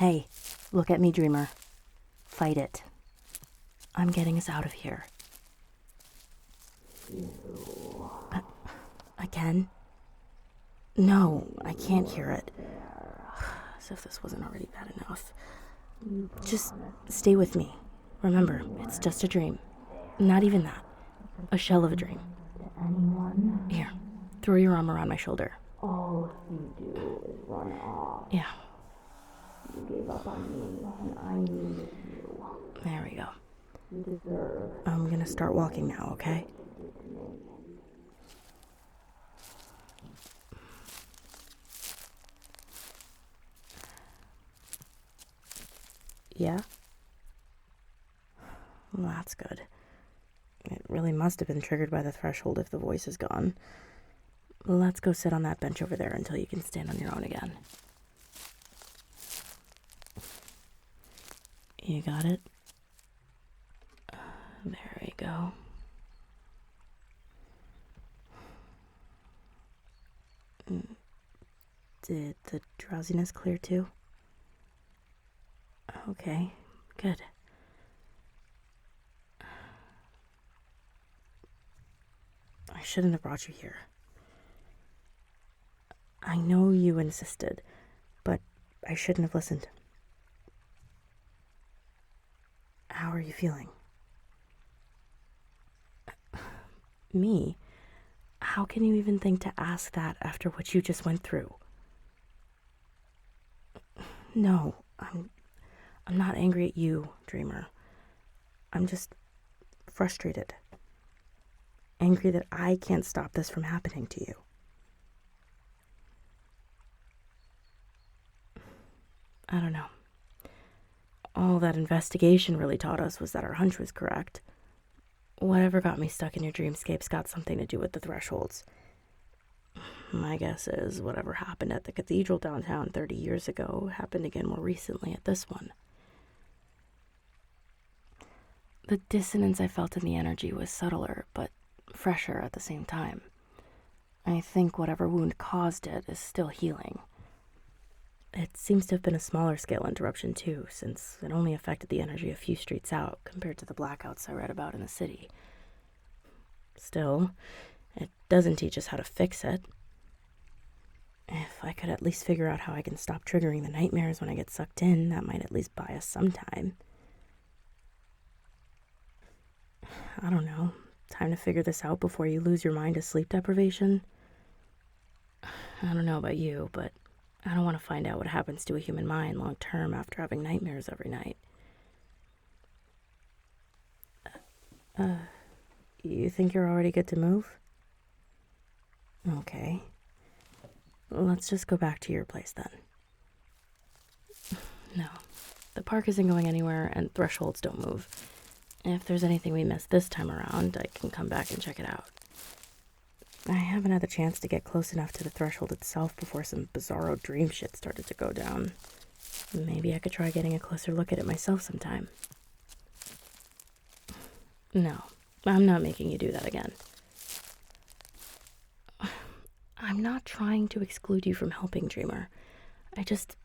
Hey, look at me, dreamer. Fight it. I'm getting us out of here. Again? No, I can't hear it. As if this wasn't already bad enough. Just stay with me. Remember, it's just a dream. Not even that. A shell of a dream. Here, throw your arm around my shoulder. All you do is run off. Yeah. You gave up on me, and I needed you. There we go. You deserve. I'm gonna start walking now, okay? Yeah? Well, that's good. It really must have been triggered by the threshold if the voice is gone. Let's go sit on that bench over there until you can stand on your own again. You got it? There we go. Did the drowsiness clear too? Okay, good. I shouldn't have brought you here. I know you insisted, but I shouldn't have listened. How are you feeling? Me? How can you even think to ask that after what you just went through? No, I'm not angry at you, dreamer. I'm just frustrated. Angry that I can't stop this from happening to you. I don't know. All that investigation really taught us was that our hunch was correct. Whatever got me stuck in your dreamscapes got something to do with the thresholds. My guess is whatever happened at the cathedral downtown 30 years ago happened again more recently at this one. The dissonance I felt in the energy was subtler, but fresher at the same time. I think whatever wound caused it is still healing. It seems to have been a smaller scale interruption too, since it only affected the energy a few streets out compared to the blackouts I read about in the city. Still, it doesn't teach us how to fix it. If I could at least figure out how I can stop triggering the nightmares when I get sucked in, that might at least buy us some time. I don't know. Time to figure this out before you lose your mind to sleep deprivation? I don't know about you, but I don't want to find out what happens to a human mind long term after having nightmares every night. You think you're already good to move? Okay. Let's just go back to your place then. No, the park isn't going anywhere and thresholds don't move. If there's anything we missed this time around, I can come back and check it out. I haven't had the chance to get close enough to the threshold itself before some bizarro dream shit started to go down. Maybe I could try getting a closer look at it myself sometime. No, I'm not making you do that again. I'm not trying to exclude you from helping, Dreamer. I just...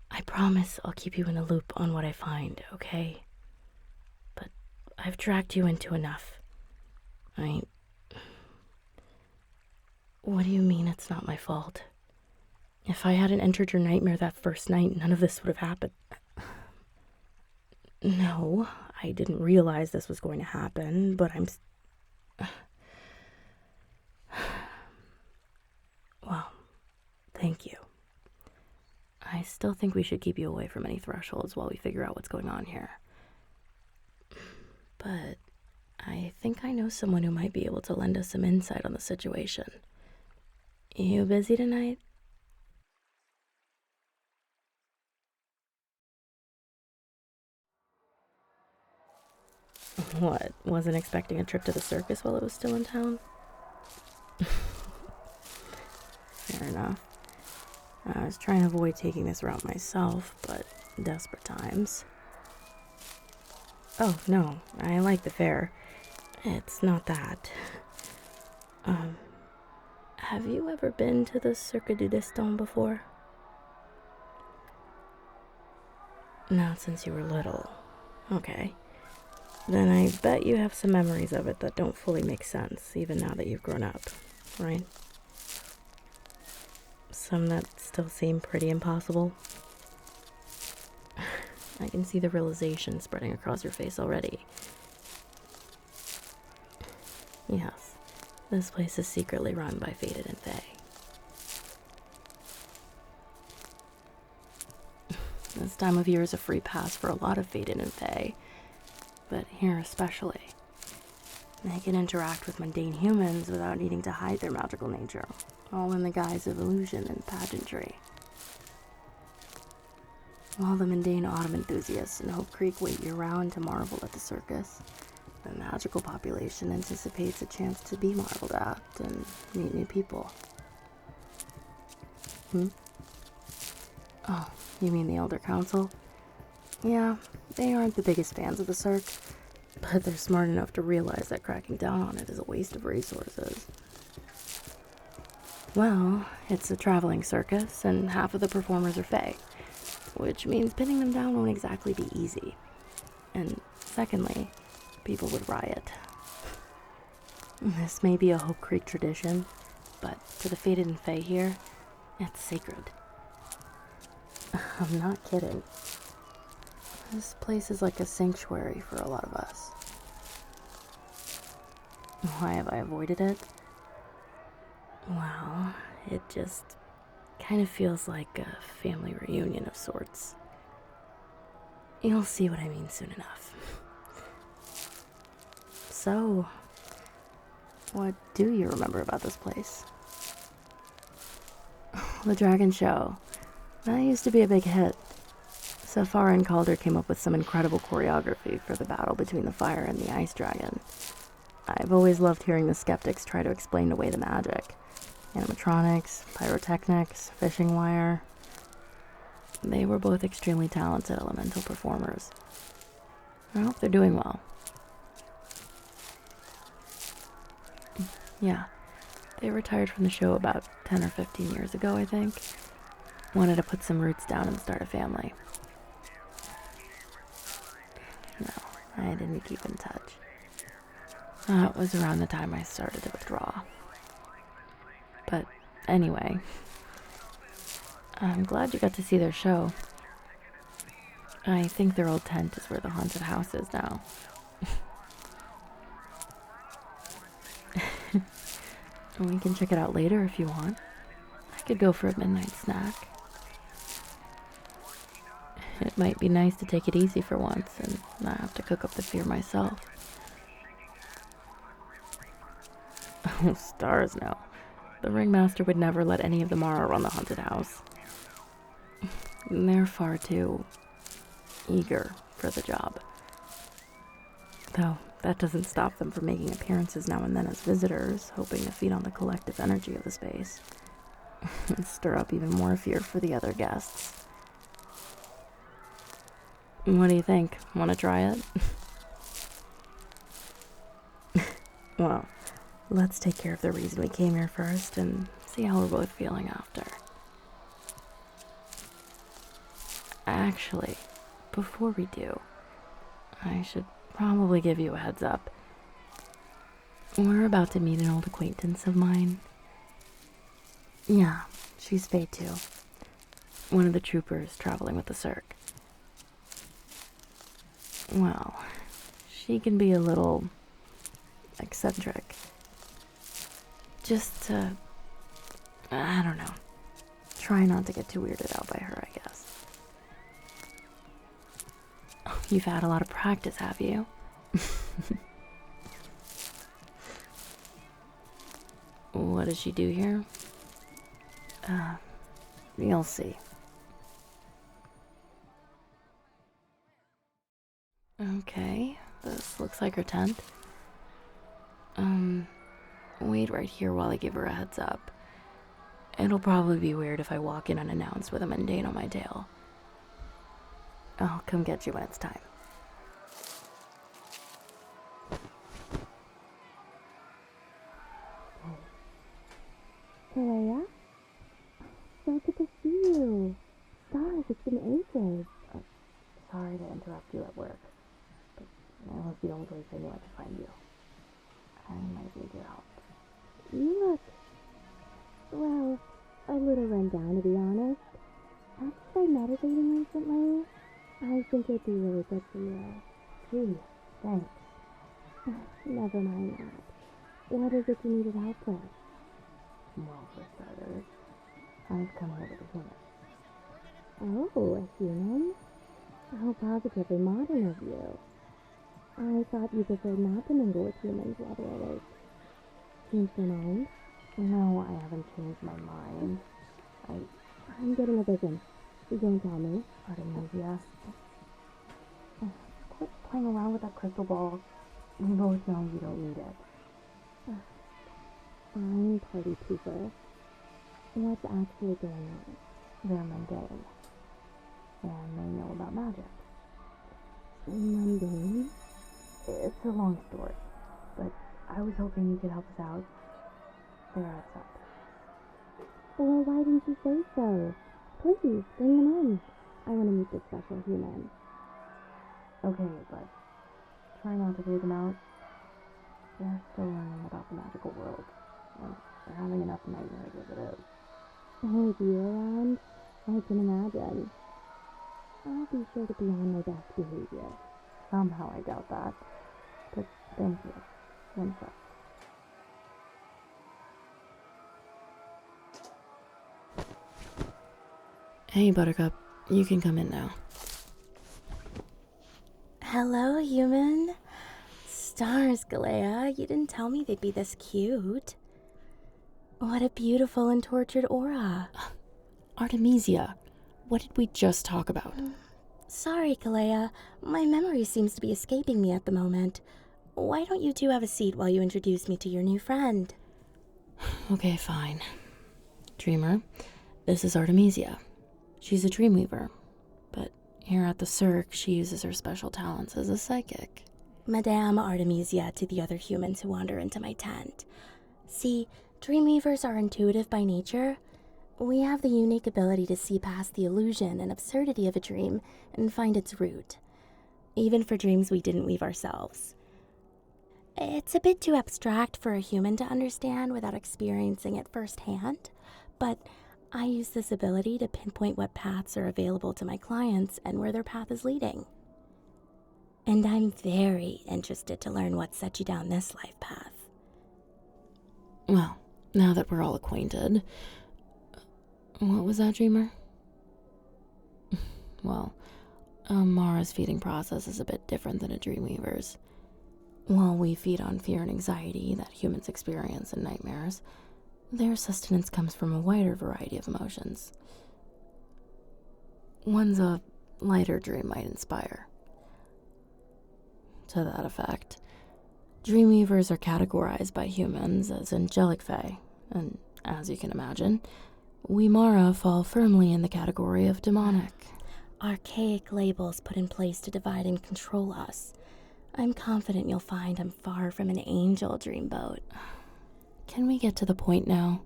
I promise I'll keep you in the loop on what I find, okay? But I've dragged you into enough. What do you mean it's not my fault? If I hadn't entered your nightmare that first night, none of this would have happened. No, I didn't realize this was going to happen, but Well, thank you. I still think we should keep you away from any thresholds while we figure out what's going on here. But I think I know someone who might be able to lend us some insight on the situation. You busy tonight? What, wasn't expecting a trip to the circus while it was still in town? Fair enough. I was trying to avoid taking this route myself, but desperate times. Oh, no, I like the fair. It's not that. Have you ever been to the Cirque du Destin before? Not since you were little. Okay. Then I bet you have some memories of it that don't fully make sense, even now that you've grown up, right? Some that still seem pretty impossible. I can see the realization spreading across your face already. Yes, this place is secretly run by Fated and Fae. This time of year is a free pass for a lot of Fated and Fae, but here especially. They can interact with mundane humans without needing to hide their magical nature, all in the guise of illusion and pageantry. While the mundane autumn enthusiasts in Hope Creek wait year-round to marvel at the circus, the magical population anticipates a chance to be marveled at and meet new people. Oh, you mean the Elder Council? Yeah, they aren't the biggest fans of the Cirque, but they're smart enough to realize that cracking down on it is a waste of resources. Well, it's a traveling circus, and half of the performers are Fae, which means pinning them down won't exactly be easy. And secondly, people would riot. This may be a Hope Creek tradition, but to the Fated and Fae here, it's sacred. I'm not kidding. This place is like a sanctuary for a lot of us. Why have I avoided it? Well, it just kind of feels like a family reunion of sorts. You'll see what I mean soon enough. So, what do you remember about this place? The Dragon Show. That used to be a big hit. Safar and Calder came up with some incredible choreography for the battle between the fire and the ice dragon. I've always loved hearing the skeptics try to explain away the magic. Animatronics, pyrotechnics, fishing wire. They were both extremely talented elemental performers. I hope they're doing well. Yeah, they retired from the show about 10 or 15 years ago, I think. Wanted to put some roots down and start a family. No, I didn't keep in touch. That was around the time I started to withdraw. But anyway, I'm glad you got to see their show. I think their old tent is where the haunted house is now. We can check it out later if you want. I could go for a midnight snack. It might be nice to take it easy for once and not have to cook up the fear myself. Oh, stars no. The ringmaster would never let any of the Mara run the haunted house. They're far too eager for the job. Though that doesn't stop them from making appearances now and then as visitors, hoping to feed on the collective energy of the space. And stir up even more fear for the other guests. What do you think? Want to try it? Well, let's take care of the reason we came here first and see how we're both feeling after. Actually, before we do, I should probably give you a heads up. We're about to meet an old acquaintance of mine. Yeah, she's Faye too. One of the troopers traveling with the Cirque. Well, she can be a little eccentric. Just to, I don't know, try not to get too weirded out by her, I guess. You've had a lot of practice, have you? What does she do here? You'll see. Okay, this looks like her tent. Wait right here while I give her a heads up. It'll probably be weird if I walk in unannounced with a mundane on my tail. I'll come get you when it's time. Calea? So good to see you. Stars, it's been ages. Sorry to interrupt you at work, but that was the only place I knew I could find you. I might need your help. You look, well, a little run down, to be honest. Have you tried meditating recently? I think it'd be really good for you. Gee, thanks. Never mind that. What is it you needed help with? Well, for starters, I've come here with a human. Oh, a human? How positively modern of you. I thought you preferred not to mingle with humans while they're awake. Changed your mind? No, I haven't changed my mind. I'm getting a vision. You don't tell me. Artemisia. Quit playing around with that crystal ball. We both know you don't need it. Fine, party pooper. What's actually going on? They're mundane. And they know about magic. Mundane? It's a long story, but I was hoping you could help us out. They're outside. Well, why didn't you say so? Please, bring them in. I want to meet this special human. Okay, but try not to freak them out. They're still learning about the magical world, and they're having enough nightmares as it is. With you around, I can imagine. I'll be sure to be on my best behavior. Somehow I doubt that, but thank you. One sec. Hey, Buttercup. You can come in now. Hello, human. Stars, Calea. You didn't tell me they'd be this cute. What a beautiful and tortured aura. Artemisia, what did we just talk about? Sorry, Calea. My memory seems to be escaping me at the moment. Why don't you two have a seat while you introduce me to your new friend? Okay, fine. Dreamer, this is Artemisia. She's a dreamweaver, but here at the Cirque, she uses her special talents as a psychic. Madame Artemisia to the other humans who wander into my tent. See, dreamweavers are intuitive by nature. We have the unique ability to see past the illusion and absurdity of a dream and find its root, even for dreams we didn't weave ourselves. It's a bit too abstract for a human to understand without experiencing it firsthand, but I use this ability to pinpoint what paths are available to my clients and where their path is leading. And I'm very interested to learn what set you down this life path. Well, now that we're all acquainted, what was that, Dreamer? Well, Mara's feeding process is a bit different than a dreamweaver's. While we feed on fear and anxiety that humans experience in nightmares, their sustenance comes from a wider variety of emotions. One's a lighter dream might inspire. To that effect, dreamweavers are categorized by humans as angelic fae, and as you can imagine, we Mara fall firmly in the category of demonic. Archaic labels put in place to divide and control us. I'm confident you'll find I'm far from an angel dreamboat. Can we get to the point now?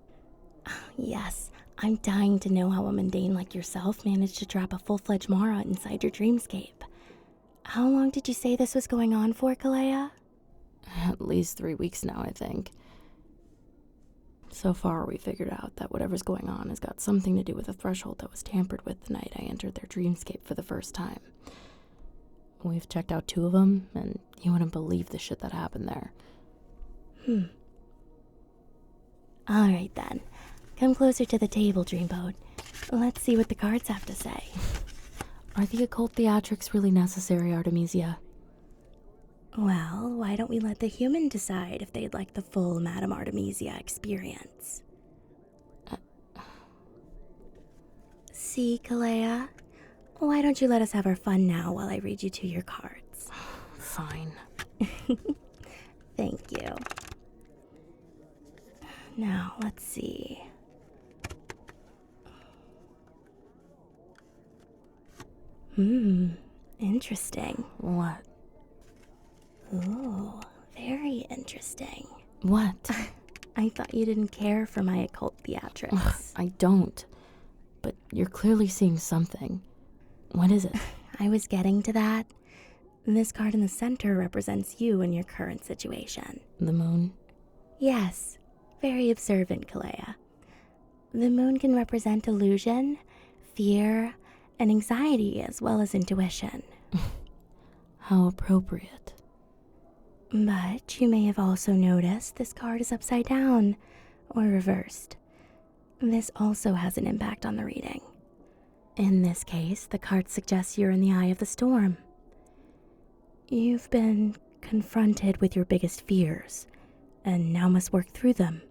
Yes, I'm dying to know how a mundane like yourself managed to trap a full-fledged Mara inside your dreamscape. How long did you say this was going on for, Calea? At least 3 weeks now, I think. So far, we figured out that whatever's going on has got something to do with a threshold that was tampered with the night I entered their dreamscape for the first time. We've checked out 2 of them, and you wouldn't believe the shit that happened there. Alright then. Come closer to the table, Dreamboat. Let's see what the cards have to say. Are the occult theatrics really necessary, Artemisia? Well, why don't we let the human decide if they'd like the full Madame Artemisia experience? See, Calea? Why don't you let us have our fun now while I read you to your cards? Fine. Thank you. Now, let's see. Interesting. What? Ooh, very interesting. What? I thought you didn't care for my occult theatrics. I don't. But you're clearly seeing something. What is it? I was getting to that. This card in the center represents you in your current situation. The moon? Yes, very observant, Calea. The moon can represent illusion, fear, and anxiety, as well as intuition. How appropriate. But you may have also noticed this card is upside down or reversed. This also has an impact on the reading. In this case, the card suggests you're in the eye of the storm. You've been confronted with your biggest fears, and now must work through them.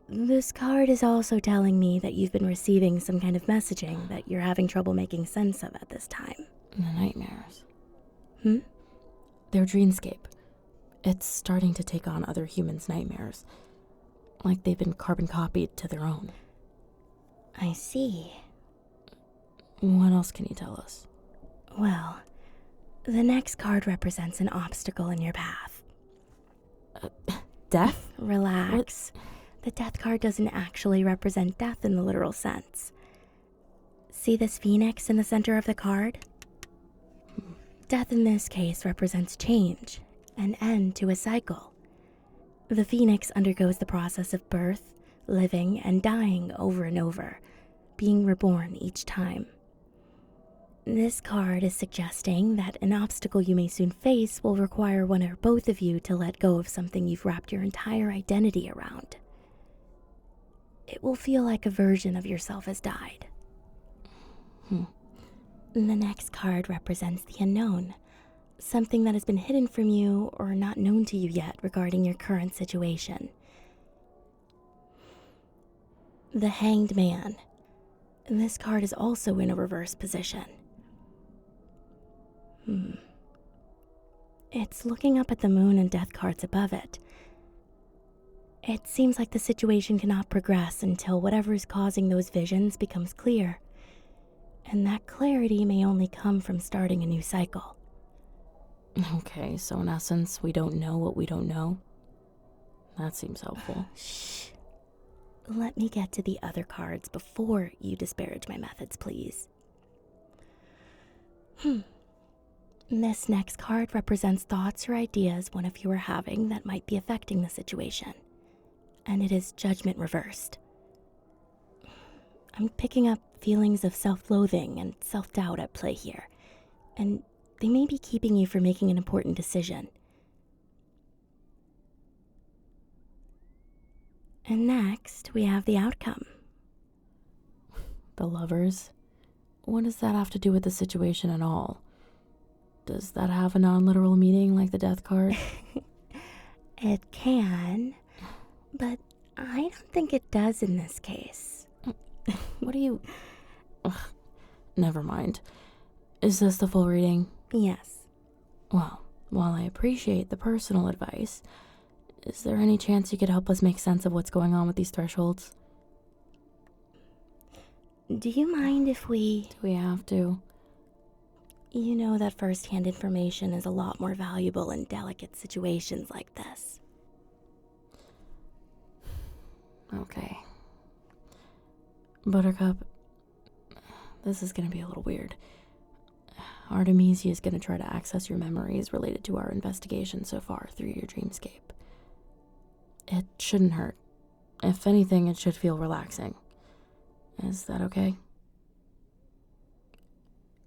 This card is also telling me that you've been receiving some kind of messaging that you're having trouble making sense of at this time. The nightmares. Hmm? Their dreamscape. It's starting to take on other humans' nightmares. Like they've been carbon copied to their own. I see. What else can you tell us? Well, the next card represents an obstacle in your path. Death? Relax. The death card doesn't actually represent death in the literal sense. See this phoenix in the center of the card? Death in this case represents change, an end to a cycle. The phoenix undergoes the process of birth, living, and dying over and over, being reborn each time. This card is suggesting that an obstacle you may soon face will require one or both of you to let go of something you've wrapped your entire identity around. It will feel like a version of yourself has died. The next card represents the unknown, something that has been hidden from you or not known to you yet regarding your current situation. The Hanged Man. This card is also in a reverse position. It's looking up at the moon and death cards above it. It seems like the situation cannot progress until whatever is causing those visions becomes clear. And that clarity may only come from starting a new cycle. Okay, so in essence, we don't know what we don't know? That seems helpful. Shh. Let me get to the other cards before you disparage my methods, please. This next card represents thoughts or ideas one of you are having that might be affecting the situation. And it is Judgment reversed. I'm picking up feelings of self-loathing and self-doubt at play here, and they may be keeping you from making an important decision. And next, we have the outcome. The lovers? What does that have to do with the situation at all? Does that have a non-literal meaning like the death card? It can, but I don't think it does in this case. What do you... Ugh, never mind. Is this the full reading? Yes. Well, while I appreciate the personal advice, is there any chance you could help us make sense of what's going on with these thresholds? Do you mind if we... Do we have to? You know that first-hand information is a lot more valuable in delicate situations like this. Okay. Buttercup, this is gonna be a little weird. Artemisia is gonna try to access your memories related to our investigation so far through your dreamscape. It shouldn't hurt. If anything, it should feel relaxing. Is that okay?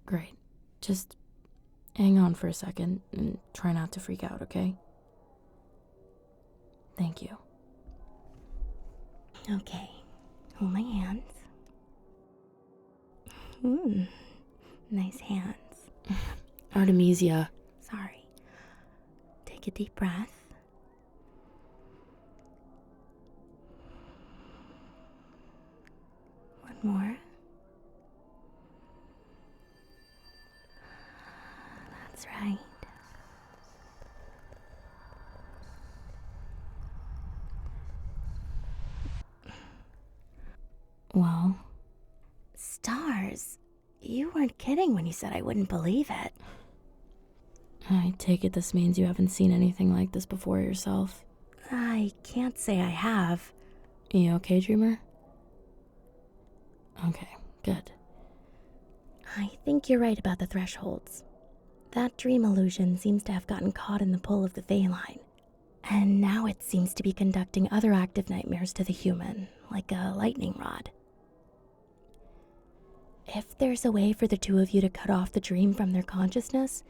Great. Just hang on for a second and try not to freak out, okay? Thank you. Okay. Hold my hands. Nice hands. Artemisia. Sorry. Take a deep breath. One more. That's right. Well, Stars. You weren't kidding when you said I wouldn't believe it. I take it this means you haven't seen anything like this before yourself. I can't say I have. You okay, dreamer? Okay, good. I think you're right about the thresholds. That dream illusion seems to have gotten caught in the pull of the Fey line. And now it seems to be conducting other active nightmares to the human, like a lightning rod. If there's a way for the two of you to cut off the dream from their consciousness,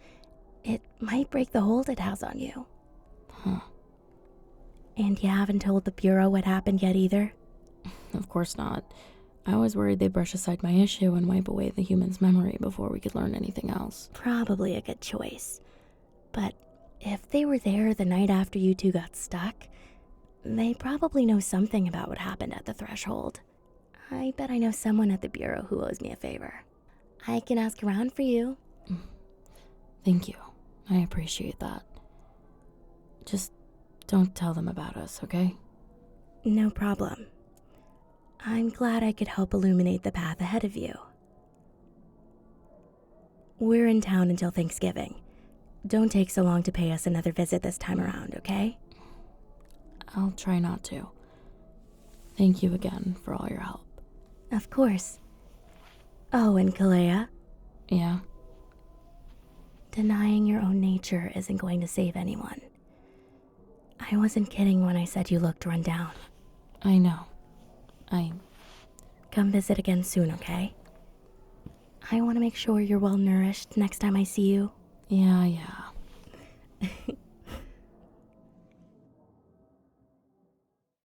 it might break the hold it has on you. Huh. And you haven't told the Bureau what happened yet either? Of course not. I was worried they'd brush aside my issue and wipe away the human's memory before we could learn anything else. Probably a good choice. But if they were there the night after you two got stuck, they probably know something about what happened at the threshold. I bet I know someone at the Bureau who owes me a favor. I can ask around for you. Thank you. I appreciate that. Just don't tell them about us, okay? No problem. I'm glad I could help illuminate the path ahead of you. We're in town until Thanksgiving. Don't take so long to pay us another visit this time around, okay? I'll try not to. Thank you again for all your help. Of course. Oh, and Calea, Yeah? denying your own nature isn't going to save anyone. I wasn't kidding when I said you looked run down. I know. Come visit again soon, okay? I want to make sure you're well nourished next time I see you. Yeah.